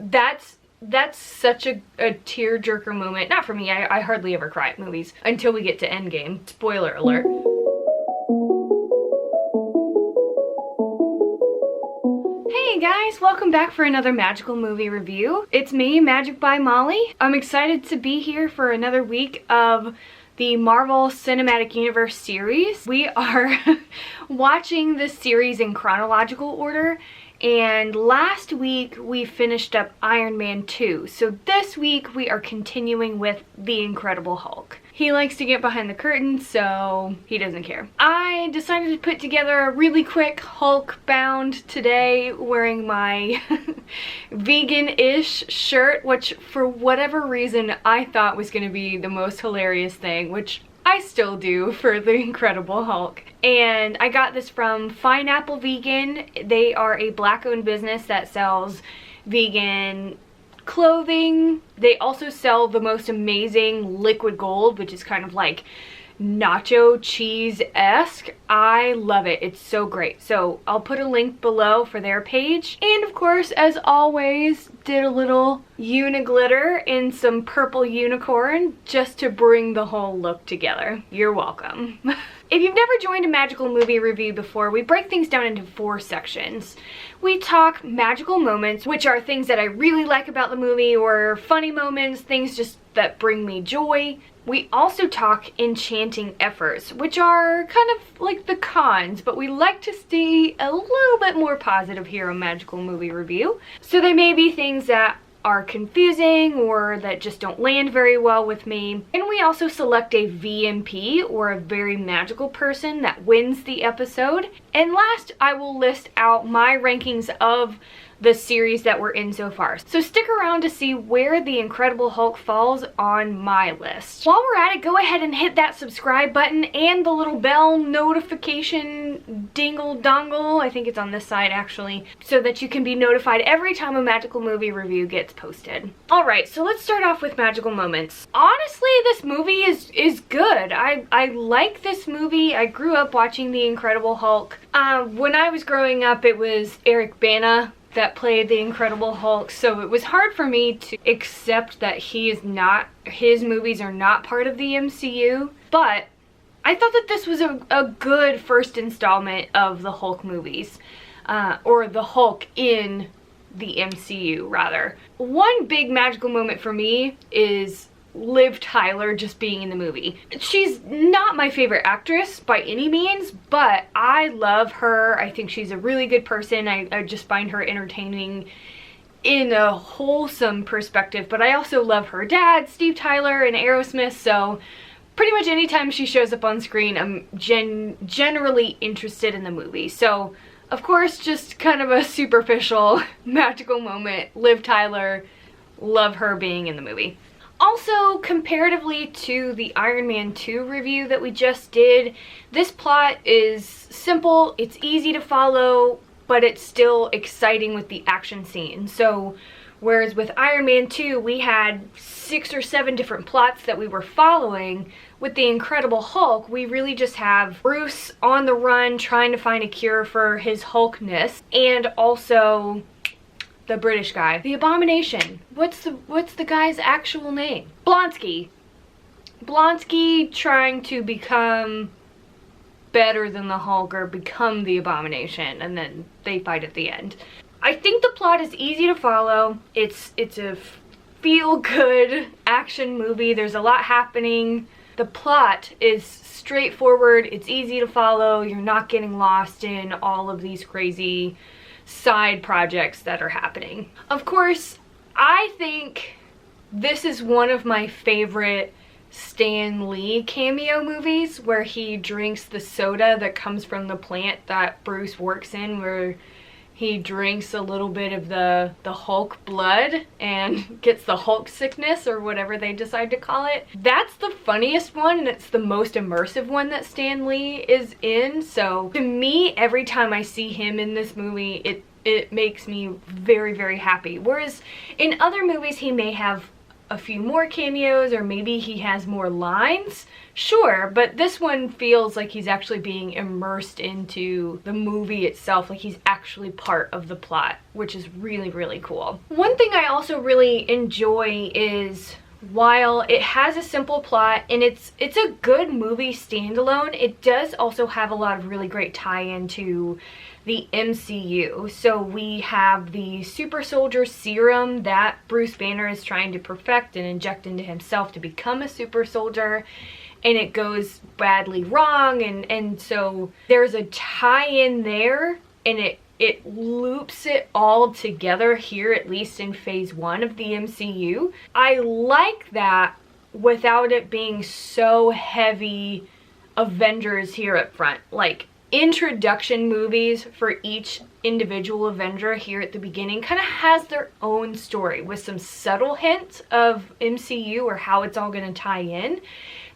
That's such a tearjerker moment. Not for me, I hardly ever cry at movies until we get to Endgame. Spoiler alert. Hey guys, welcome back for another magical movie review. It's me, Magic by Molly. I'm excited to be here for another week of the Marvel Cinematic Universe series. We are watching this series in chronological order, and last week we finished up Iron Man 2. So this week we are continuing with The Incredible Hulk. He likes to get behind the curtain, so he doesn't care. I decided to put together a really quick Hulk bound today wearing my vegan-ish shirt, which for whatever reason I thought was going to be the most hilarious thing, which I still do for The Incredible Hulk. And I got this from Pineapple Vegan. They are a Black-owned business that sells vegan clothing. They also sell the most amazing liquid gold, which is kind of like nacho cheese-esque. I love it. It's so great. So I'll put a link below for their page. And of course, as always, did a little uni-glitter in some purple unicorn just to bring the whole look together. You're welcome. If you've never joined a magical movie review before, we break things down into 4 sections. We talk magical moments, which are things that I really like about the movie, or funny moments, things just that bring me joy. We also talk enchanting efforts, which are kind of like the cons, but we like to stay a little bit more positive here on Magical Movie Review. So they may be things that are confusing or that just don't land very well with me. And we also select a VMP, or a very magical person, that wins the episode. And last, I will list out my rankings of the series that we're in so far. So stick around to see where The Incredible Hulk falls on my list. While we're at it, go ahead and hit that subscribe button and the little bell notification dingle dongle, I think it's on this side actually, so that you can be notified every time a magical movie review gets posted. Alright, so let's start off with magical moments. Honestly, this movie is good. I like this movie. I grew up watching The Incredible Hulk. When I was growing up, it was Eric Bana that played the Incredible Hulk, so it was hard for me to accept that his movies are not part of the MCU, but I thought that this was a good first installment of the Hulk movies, or the Hulk in the MCU rather. One big magical moment for me is Liv Tyler just being in the movie. She's not my favorite actress by any means, but I love her. I think she's a really good person. I just find her entertaining in a wholesome perspective, but I also love her dad, Steve Tyler, and Aerosmith, so pretty much anytime she shows up on screen, I'm generally interested in the movie. So, of course, just kind of a superficial magical moment. Liv Tyler, love her being in the movie. Also, comparatively to the Iron Man 2 review that we just did, this plot is simple, it's easy to follow, but it's still exciting with the action scene. So, whereas with Iron Man 2, we had 6 or 7 different plots that we were following, with The Incredible Hulk, we really just have Bruce on the run trying to find a cure for his Hulkness, and also the British guy. The Abomination. What's the guy's actual name? Blonsky. Blonsky trying to become better than the Hulk, or become the Abomination, and then they fight at the end. I think the plot is easy to follow. It's a feel-good action movie. There's a lot happening. The plot is straightforward. It's easy to follow. You're not getting lost in all of these crazy side projects that are happening. Of course, I think this is one of my favorite Stan Lee cameo movies, where he drinks the soda that comes from the plant that Bruce works in, where he drinks a little bit of the Hulk blood and gets the Hulk sickness, or whatever they decide to call it. That's the funniest one, and it's the most immersive one that Stan Lee is in. So to me, every time I see him in this movie, it makes me very, very happy. Whereas in other movies, he may have a few more cameos, or maybe he has more lines. Sure, but this one feels like he's actually being immersed into the movie itself, like he's actually part of the plot, which is really, really cool. One thing I also really enjoy is, while it has a simple plot and it's a good movie standalone, it does also have a lot of really great tie-in to the MCU. So we have the super soldier serum that Bruce Banner is trying to perfect and inject into himself to become a super soldier, and it goes badly wrong, and so there's a tie-in there, and it loops it all together here, at least in phase 1 of the MCU. I like that without it being so heavy Avengers here up front. Like, introduction movies for each individual Avenger here at the beginning kind of has their own story with some subtle hints of MCU or how it's all going to tie in,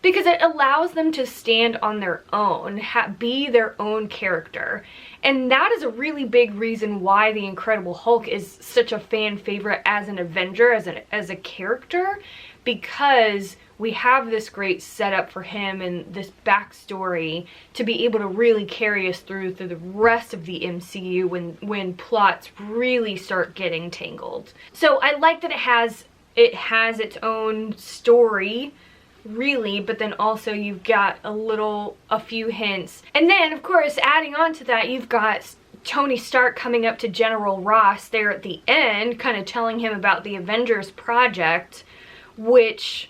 because it allows them to stand on their own, be their own character. And that is a really big reason why the Incredible Hulk is such a fan favorite as an Avenger, as a character, because we have this great setup for him and this backstory to be able to really carry us through the rest of the MCU when plots really start getting tangled. So I like that it has its own story, really, but then also you've got a few hints. And then, of course, adding on to that, you've got Tony Stark coming up to General Ross there at the end, kind of telling him about the Avengers project, which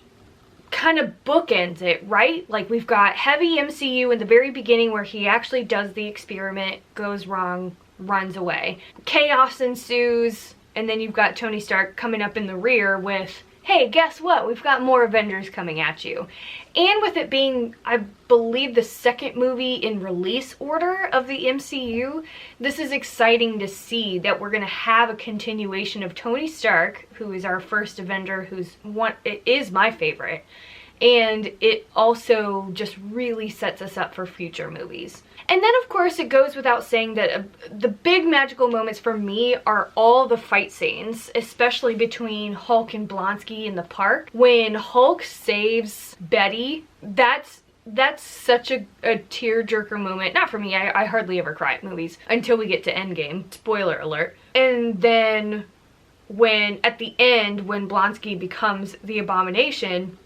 kind of bookends it, right? Like, we've got heavy MCU in the very beginning where he actually does the experiment, goes wrong, runs away. Chaos ensues, and then you've got Tony Stark coming up in the rear with, hey, guess what? We've got more Avengers coming at you. And with it being, I believe, the second movie in release order of the MCU, this is exciting to see that we're going to have a continuation of Tony Stark, who is our first Avenger, it is my favorite. And it also just really sets us up for future movies. And then, of course, it goes without saying that the big magical moments for me are all the fight scenes, especially between Hulk and Blonsky in the park. When Hulk saves Betty, that's such a tearjerker moment. Not for me, I hardly ever cry at movies until we get to Endgame. Spoiler alert. And then at the end, when Blonsky becomes the Abomination,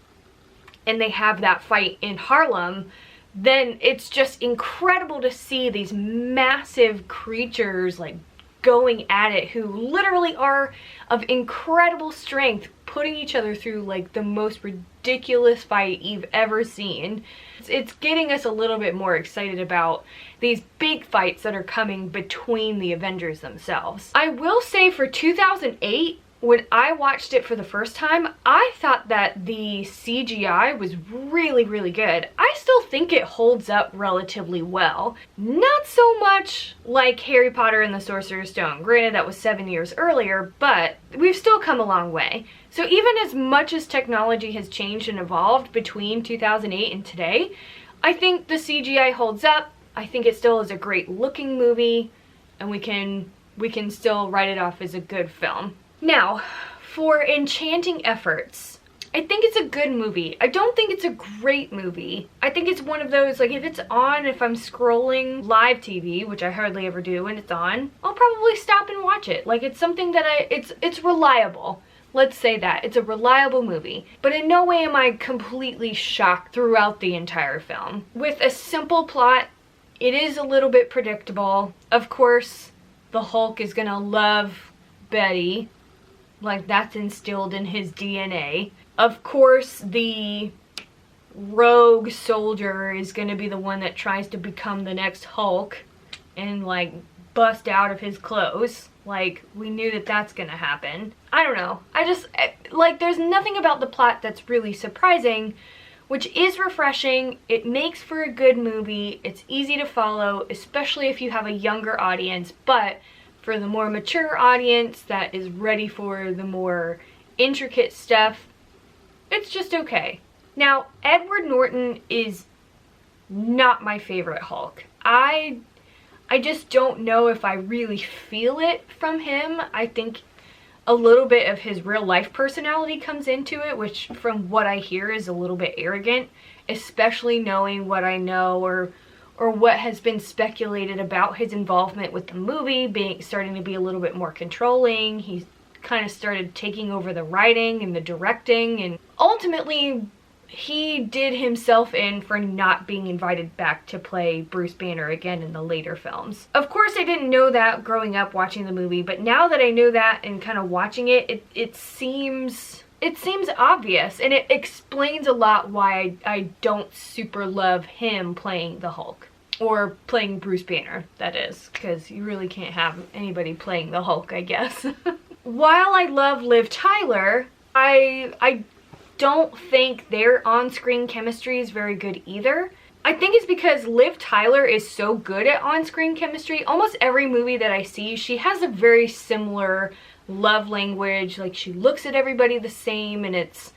and they have that fight in Harlem, then it's just incredible to see these massive creatures like going at it, who literally are of incredible strength, putting each other through like the most ridiculous fight you've ever seen. It's getting us a little bit more excited about these big fights that are coming between the Avengers themselves. I will say, for 2008, when I watched it for the first time, I thought that the CGI was really, really good. I still think it holds up relatively well. Not so much like Harry Potter and the Sorcerer's Stone. Granted, that was 7 years earlier, but we've still come a long way. So even as much as technology has changed and evolved between 2008 and today, I think the CGI holds up. I think it still is a great looking movie, and we can still write it off as a good film. Now, for Enchanting efforts, I think it's a good movie. I don't think it's a great movie. I think it's one of those, like, if I'm scrolling live TV, which I hardly ever do when it's on, I'll probably stop and watch it. Like, it's something that it's reliable. Let's say that. It's a reliable movie. But in no way am I completely shocked throughout the entire film. With a simple plot, it is a little bit predictable. Of course, the Hulk is gonna love Betty. Like, that's instilled in his DNA. Of course, the rogue soldier is going to be the one that tries to become the next Hulk and, like, bust out of his clothes. Like, we knew that that's going to happen. I don't know. Like, there's nothing about the plot that's really surprising, which is refreshing. It makes for a good movie. It's easy to follow, especially if you have a younger audience, but for the more mature audience that is ready for the more intricate stuff, it's just okay. Now, Edward Norton is not my favorite Hulk. I just don't know if I really feel it from him. I think a little bit of his real life personality comes into it, which from what I hear is a little bit arrogant, especially knowing what I know or what has been speculated about his involvement with the movie, starting to be a little bit more controlling. He's kind of started taking over the writing and the directing, and ultimately he did himself in for not being invited back to play Bruce Banner again in the later films. Of course, I didn't know that growing up watching the movie, but now that I know that and kind of watching it, it seems obvious, and it explains a lot why I don't super love him playing the Hulk. Or playing Bruce Banner, that is, because you really can't have anybody playing the Hulk, I guess. While I love Liv Tyler, I don't think their on-screen chemistry is very good either. I think it's because Liv Tyler is so good at on-screen chemistry. Almost every movie that I see, she has a very similar love language. Like, she looks at everybody the same, and it's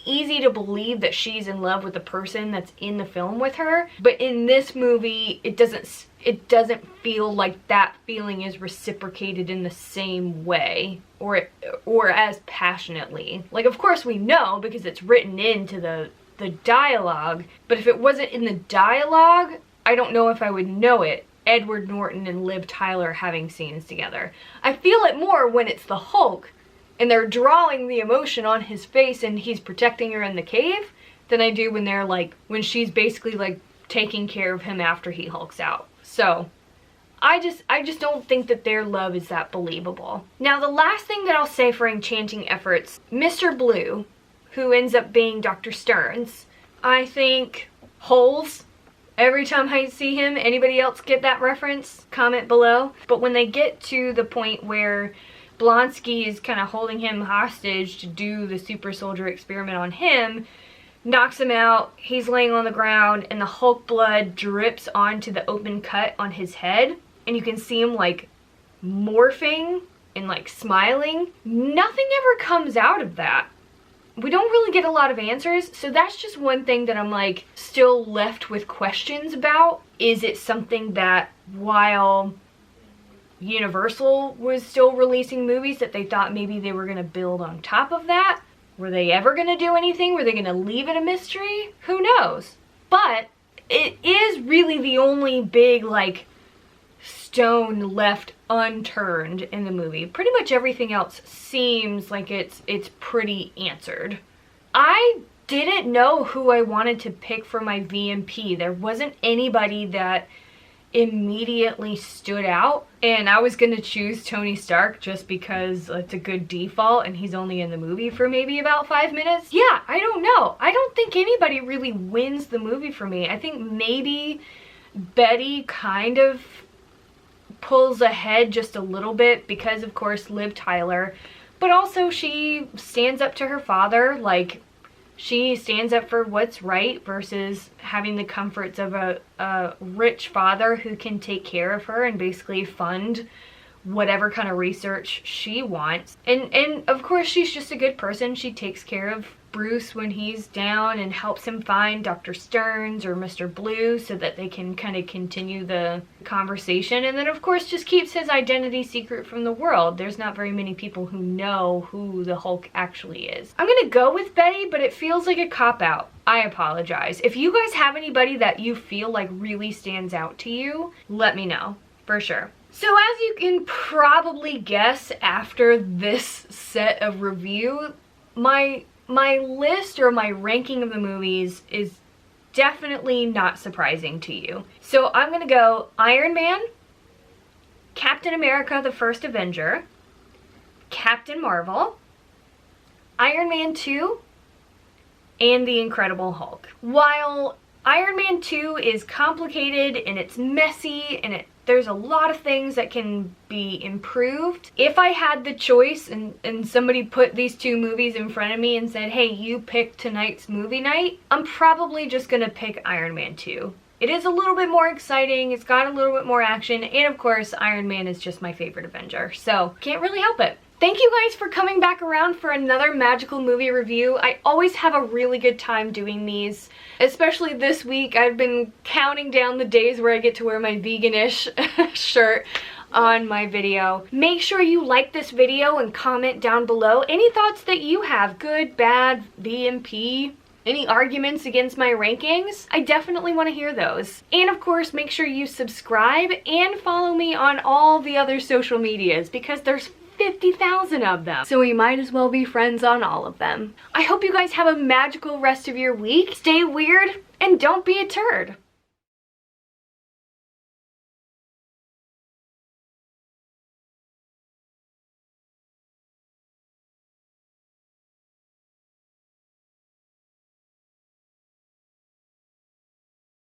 easy to believe that she's in love with the person that's in the film with her. But in this movie, it doesn't feel like that feeling is reciprocated in the same way or as passionately. Like, of course we know because it's written into the dialogue, but if it wasn't in the dialogue, I don't know if I would know it. Edward Norton and Liv Tyler having scenes together. I feel it more when it's the Hulk and they're drawing the emotion on his face and he's protecting her in the cave than I do when they're like, when she's basically like taking care of him after he hulks out. So I just don't think that their love is that believable. Now, the last thing that I'll say for Enchanting efforts, Mr. Blue, who ends up being Dr. Stearns, I think holes every time I see him. Anybody else get that reference? Comment below. But when they get to the point where Blonsky is kind of holding him hostage to do the super soldier experiment on him, knocks him out, he's laying on the ground, and the Hulk blood drips onto the open cut on his head, and you can see him like morphing and like smiling. Nothing ever comes out of that. We don't really get a lot of answers, so that's just one thing that I'm like still left with questions about. Is it something that while Universal was still releasing movies that they thought maybe they were going to build on top of that? Were they ever going to do anything? Were they going to leave it a mystery? Who knows? But it is really the only big like stone left unturned in the movie. Pretty much everything else seems like it's pretty answered. I didn't know who I wanted to pick for my VMP. There wasn't anybody that immediately stood out, and I was gonna choose Tony Stark just because it's a good default and he's only in the movie for maybe about 5 minutes. Yeah, I don't know. I don't think anybody really wins the movie for me. I think maybe Betty kind of pulls ahead just a little bit because of course Liv Tyler, but also she stands up to her father. Like, she stands up for what's right versus having the comforts of a rich father who can take care of her and basically fund whatever kind of research she wants. And of course she's just a good person. She takes care of Bruce when he's down and helps him find Dr. Stearns or Mr. Blue so that they can kind of continue the conversation. And then of course just keeps his identity secret from the world. There's not very many people who know who the Hulk actually is. I'm gonna go with Betty, but it feels like a cop-out. I apologize. If you guys have anybody that you feel like really stands out to you, let me know, for sure. So as you can probably guess after this set of review, my list or my ranking of the movies is definitely not surprising to you. So I'm gonna go Iron Man, Captain America the First Avenger, Captain Marvel, Iron Man 2, and The Incredible Hulk. While Iron Man 2 is complicated and it's messy and there's a lot of things that can be improved. If I had the choice and somebody put these two movies in front of me and said, hey, you pick tonight's movie night, I'm probably just gonna pick Iron Man 2. It is a little bit more exciting, it's got a little bit more action, and of course, Iron Man is just my favorite Avenger, so can't really help it. Thank you guys for coming back around for another magical movie review. I always have a really good time doing these, especially this week. I've been counting down the days where I get to wear my veganish shirt. on my video. Make sure you like this video and comment down below any thoughts that you have, good, bad, VMP. Any arguments against my rankings? I definitely want to hear those. And of course, make sure you subscribe and follow me on all the other social medias because there's 50,000 of them. So we might as well be friends on all of them. I hope you guys have a magical rest of your week. Stay weird and don't be a turd.